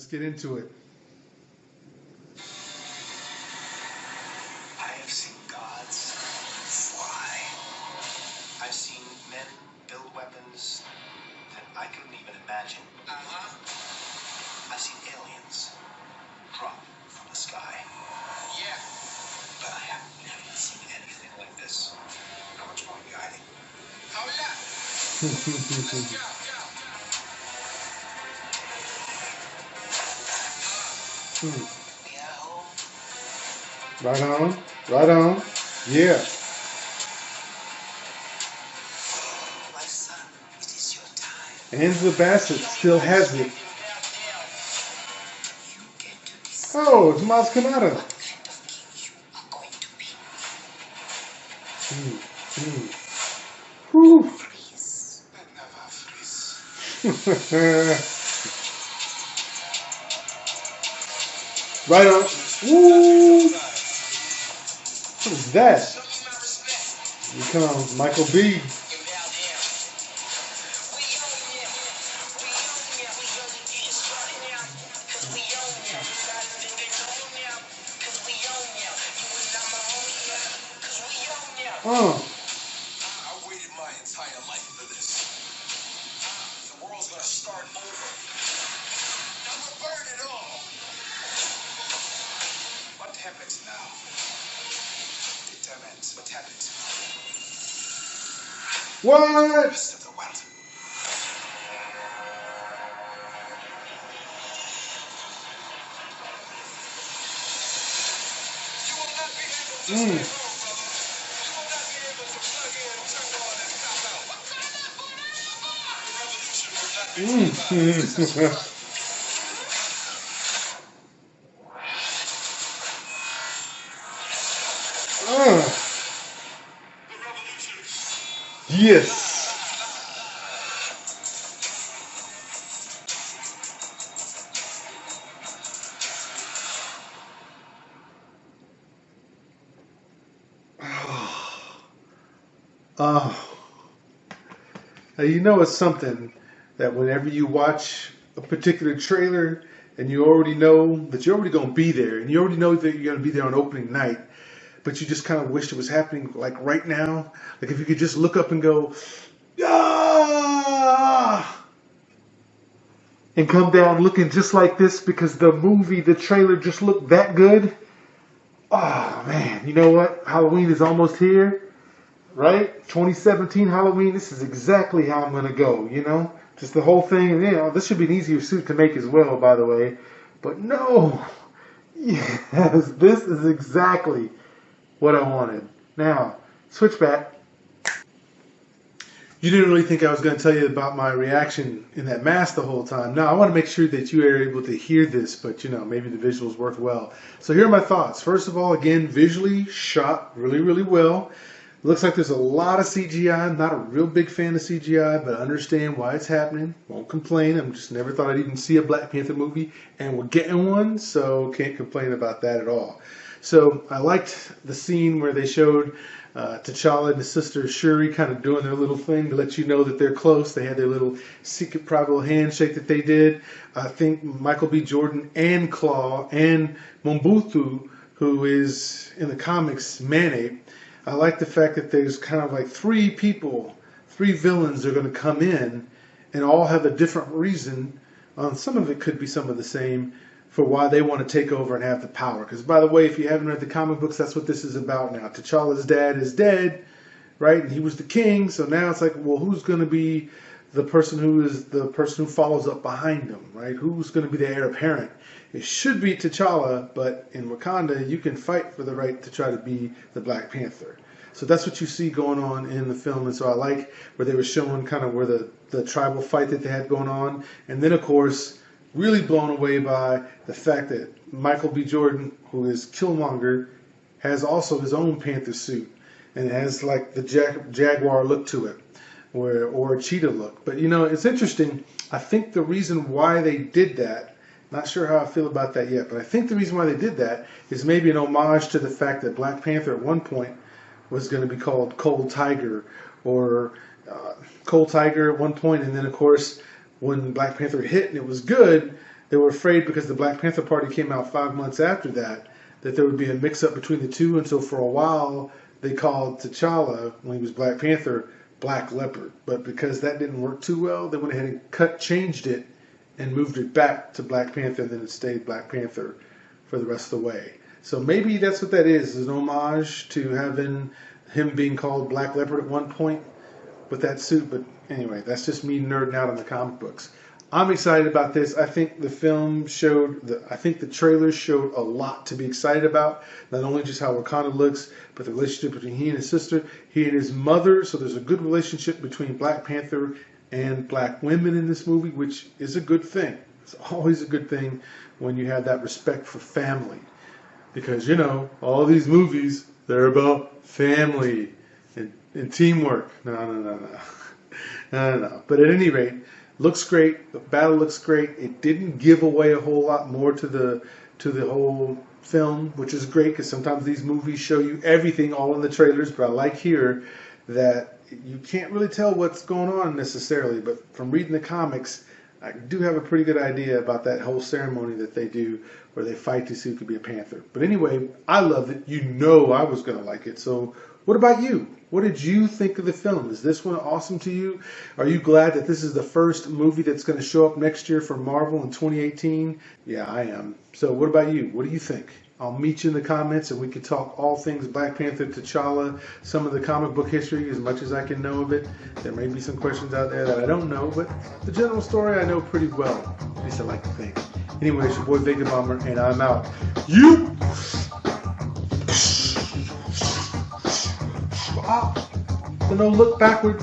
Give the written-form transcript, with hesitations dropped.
get into it. I have seen gods fly. I've seen men build weapons that I couldn't even imagine. I've seen aliens drop from the sky. Yeah. But I have never seen anything like this. How much more are you hiding? Hold up. Let's go. Right on, right on. Yeah. My son, it is your time. Angela Bassett still has it. Oh, it's Maz Kanata. What kind of king you are going to be? Whew. Freeze. Never freeze. Right on. Woo! What is that? Here comes Michael B. I waited my entire life for this. The world's gonna start over. I'm gonna burn it all. What happens now determines what happens. What? The rest of the world. You will not be able to stay home, brother. You will not be able to plug in, turn on, and pop out. The revolution will not be televised. Yes. Now, you know it's something that whenever you watch a particular trailer and you already know that you're already going to be there and you already know that you're going to be there on opening night, but you just kind of wish it was happening like right now. Like if you could just look up and go, ah, and come down looking just like this because the trailer just looked that good. Oh man, you know what? Halloween is almost here. Right? 2017 Halloween, this is exactly how I'm going to go, you know? Just the whole thing. And, you know, this should be an easier suit to make as well, by the way. But no! Yes, this is exactly what I wanted. Now, switch back. You didn't really think I was going to tell you about my reaction in that mask the whole time. Now, I want to make sure that you are able to hear this, but, you know, maybe the visuals worked well. So here are my thoughts. First of all, again, visually shot really, really well. Looks like there's a lot of CGI. I'm not a real big fan of CGI, but I understand why it's happening. Won't complain. I'm just never thought I'd even see a Black Panther movie, and we're getting one, so can't complain about that at all. So I liked the scene where they showed T'Challa and his sister Shuri kind of doing their little thing to let you know that they're close. They had their little secret private little handshake that they did. I think Michael B. Jordan and Claw and Mbaku, who is in the comics Mane, I like the fact that there's kind of like three villains are going to come in and all have a different reason. Some of it could be some of the same for why they want to take over and have the power. Because, by the way, if you haven't read the comic books, that's what this is about now. T'Challa's dad is dead, right? And he was the king. So now it's like, well, who's going to be the person who follows up behind him, right? Who's going to be the heir apparent? It should be T'Challa, but in Wakanda, you can fight for the right to try to be the Black Panther. So that's what you see going on in the film. And so I like where they were showing kind of where the tribal fight that they had going on. And then, of course, really blown away by the fact that Michael B. Jordan, who is Kilmonger, has also his own Panther suit. And it has like the jaguar look to it, or a cheetah look. But, you know, it's interesting. I think the reason why they did that, not sure how I feel about that yet, but I think the reason why they did that is maybe an homage to the fact that Black Panther at one point was going to be called Cold Tiger, or Cold Tiger at one point, and then of course when Black Panther hit and it was good, They were afraid because the Black Panther Party came out 5 months after that there would be a mix-up between the two, and so for a while they called T'Challa, when he was Black Panther, Black Leopard. But because that didn't work too well, they went ahead and changed it and moved it back to Black Panther, and then it stayed Black Panther for the rest of the way. So maybe that's what that is an homage to having him being called Black Leopard at one point with that suit. But anyway, that's just me nerding out on the comic books. I'm excited about this. I think the film I think the trailers showed a lot to be excited about. Not only just how Wakanda looks, but the relationship between he and his sister, he and his mother. So there's a good relationship between Black Panther and black women in this movie, which is a good thing. It's always a good thing when you have that respect for family. Because, you know, all these movies, they're about family and teamwork. No. But at any rate, looks great. The battle looks great. It didn't give away a whole lot more to the whole film, which is great because sometimes these movies show you everything all in the trailers. But I like here that you can't really tell what's going on necessarily. But from reading the comics, I do have a pretty good idea about that whole ceremony that they do where they fight to see who could be a panther. But anyway, I loved it. You know I was going to like it. So what about you? What did you think of the film? Is this one awesome to you? Are you glad that this is the first movie that's going to show up next year for Marvel in 2018? Yeah, I am. So what about you? What do you think? I'll meet you in the comments and we can talk all things Black Panther, T'Challa, some of the comic book history as much as I can know of it. There may be some questions out there that I don't know, but the general story I know pretty well. At least I like to think. Anyway, it's your boy Vegabomber and I'm out. You! So no look backward.